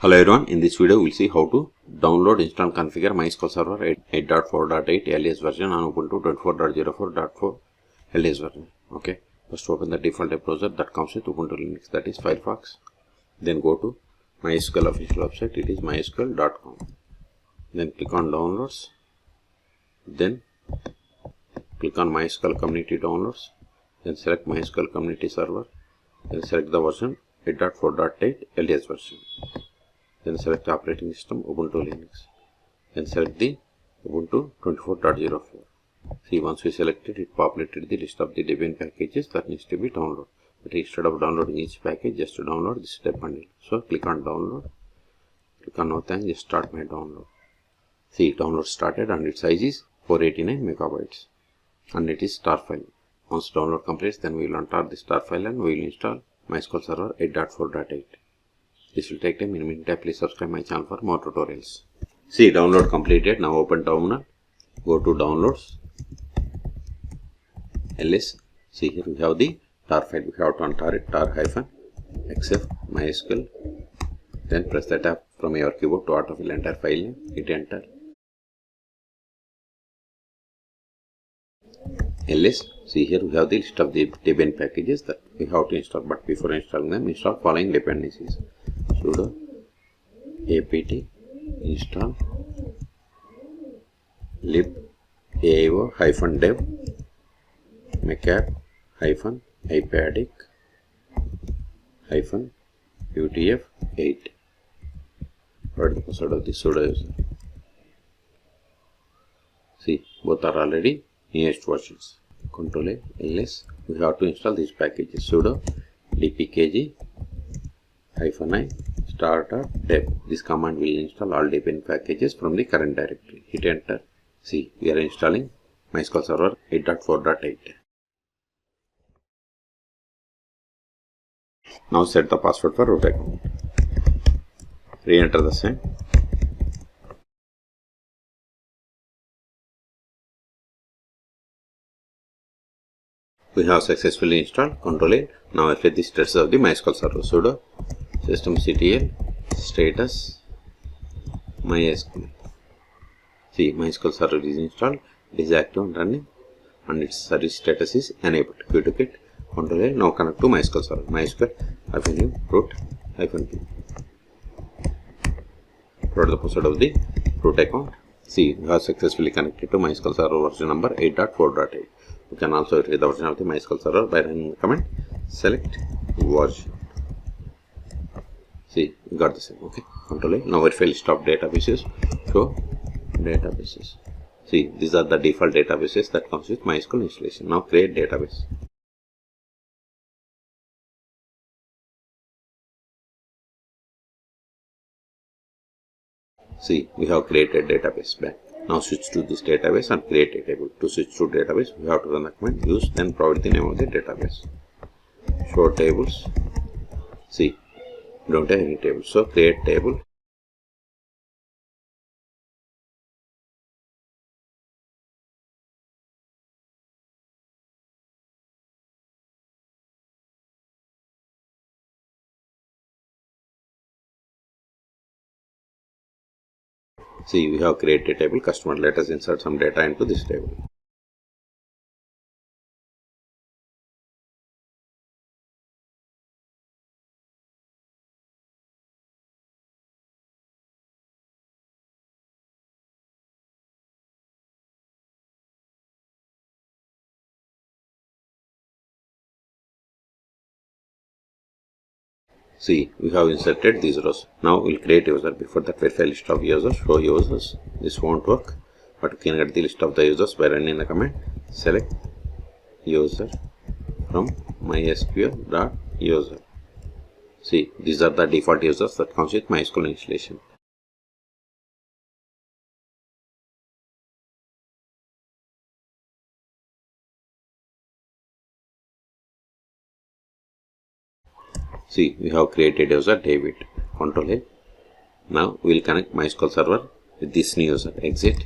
Hello everyone, in this video we will see how to download, install, configure MySQL Server 8.4.8 LTS version on Ubuntu 24.04.4 LTS version. Okay, first open the default web browser that comes with Ubuntu Linux, that is Firefox. Then go to MySQL official website, it is mysql.com. Then click on downloads. Then click on MySQL community downloads. Then select MySQL community server. Then select the version 8.4.8 LTS version. Then select the operating system Ubuntu Linux. Then select the Ubuntu 24.04. See, once we selected it, populated the list of the Debian packages that needs to be downloaded. But instead of downloading each package, just to download this step bundle. So click on download. Click on no thanks, just start my download. See, download started and its size is 489 megabytes. And it is star file. Once download completes, then we will untap the star file and we will install MySQL Server 8.4.8. This will take time. In the meantime, please subscribe my channel for more tutorials. See, download completed. Now open terminal. Go to downloads. ls. See, here we have the tar file. We have to untar it. tar-xf MySQL. Then press the tab from your keyboard to autofill entire file name. Hit enter. ls. See, here we have the list of the Debian packages that we have to install. But before installing them, install following dependencies. Sudo apt install lib aio-dev macap-ipadic-utf8. Write the password of the sudo user. See, both are already newest versions. Control A, ls. We have to install these packages. Sudo dpkg -i start.deb. This command will install all Debian packages from the current directory. Hit enter. See, we are installing MySQL Server 8.4.8. Now set the password for root account. Re-enter the same. We have successfully installed. Control A. Now update the status of the MySQL Server. Sudo systemctl status MySQL. See, MySQL Server is installed. It is active and running, and its service status is enabled. Q2kit. Control A. Now connect to MySQL Server. MySQL -u root -p. Put the password of the root account. See, we have successfully connected to MySQL Server version number 8.4.8. You can also verify the version of the MySQL Server by running the command select version. See, we got the same. Okay. Control A. Now verify list of databases. Show databases. See, these are the default databases that comes with MySQL installation. Now create database. See, we have created database back. Now switch to this database and create a table. To switch to database, we have to run the command use, then provide the name of the database. Show tables. See, we don't have any tables, so create table. See, we have created a table. Customer, let us insert some data into this table. See, we have inserted these rows. Now we'll create user. Before that, verify list of users. Show users. This won't work, but we can get the list of the users by running the command select user from mysql.user. See, these are the default users that comes with MySQL installation. See, we have created user David. Control A. Now we will connect MySQL Server with this new user. Exit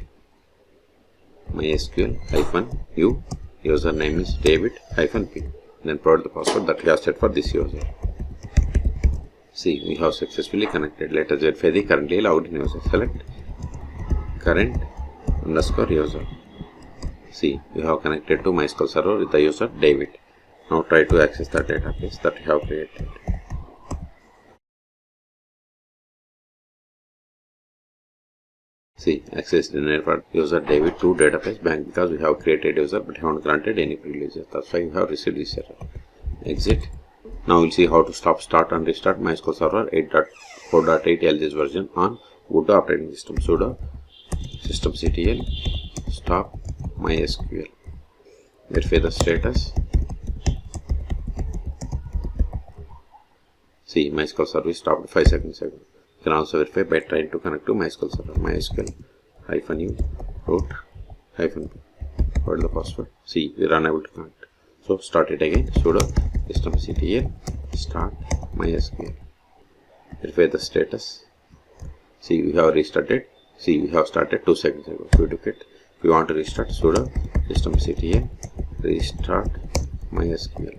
MySQL-u. Username is David-p. Then provide the password that we have set for this user. See, we have successfully connected. Let us verify the currently logged in user. Select current underscore user. See, we have connected to MySQL server with the user David. Now try to access the database that we have created. See, access denied for user David to database bank because we have created user but haven't granted any privileges. That's why we have received this error. Exit. Now we'll see how to start and restart MySQL server 8.4.8 LTS version on Ubuntu operating system. Sudo systemctl stop MySQL. Verify the status. See, MySQL service stopped 5 seconds ago. You can also verify by trying to connect to MySQL server. MySQL -u root -p. Hold the password. See, we are unable to connect. So start it again. Sudo systemctl start MySQL. Verify the status. See, we have restarted. See, we have started 2 seconds ago. If you want to restart, sudo systemctl restart MySQL.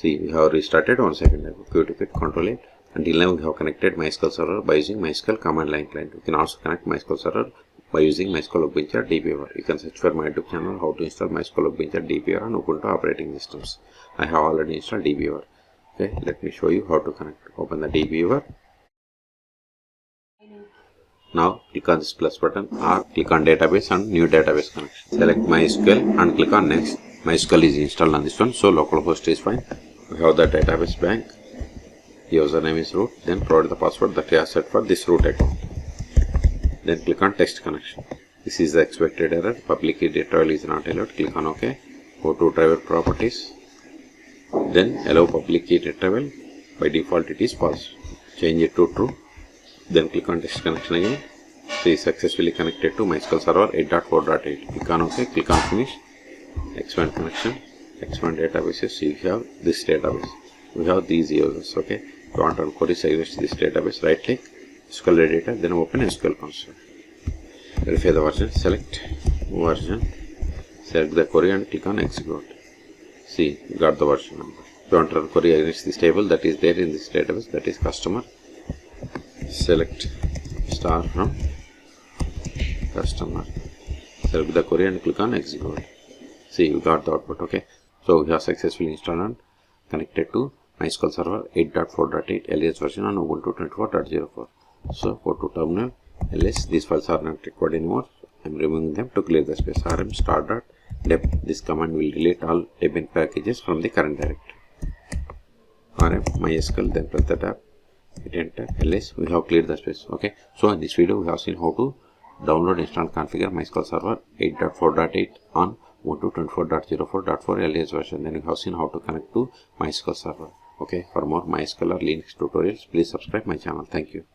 See, we have restarted 1 second ago. Control it. Until now, we have connected MySQL server by using MySQL command line client. We can also connect MySQL server by using MySQL 8.4.8 You can search for my YouTube channel how to install MySQL 8.4.8 on Ubuntu operating systems. I have already installed dbeaver. Okay, let me show you how to connect. Open the dbeaver. Now click on this plus button or click on database and new database connection. Select MySQL and click on next. MySQL is installed on this one, so localhost is fine. We have the database bank. Username is root. Then provide the password that you have set for this root account. Then click on text connection. This is the expected error. Public key retrieval is not allowed. Click on OK. Go to driver properties. Then allow public key retrieval. By default it is false. Change it to true. Then click on text connection again. See, successfully connected to MySQL server 8.4.8. Click on OK. Click on finish. Expand connection. Expand databases. See, we have this database. We have these users. Okay. If you want to query against this database, right click SQL editor, then open SQL console. Verify the version. Select version. Select the query and click on execute. See, you got the version number. If you want to run query against this table that is there in this database, that is customer. Select star from customer. Select the query and click on execute. See, you got the output. Okay. So we have successfully installed and connected to MySQL server 8.4.8 LTS version on Ubuntu 24.04. So go to terminal. ls, these files are not required anymore. I am removing them to clear the space. rm start.deb. This command will delete all Debian packages from the current directory. rm MySQL, then press the tab. Hit enter. ls, we have cleared the space. Okay. So in this video we have seen how to download, install, configure MySQL server 8.4.8 on Ubuntu 24.04.4 LTS version. Then we have seen how to connect to MySQL server. Okay, for more MySQL or Linux tutorials, please subscribe my channel. Thank you.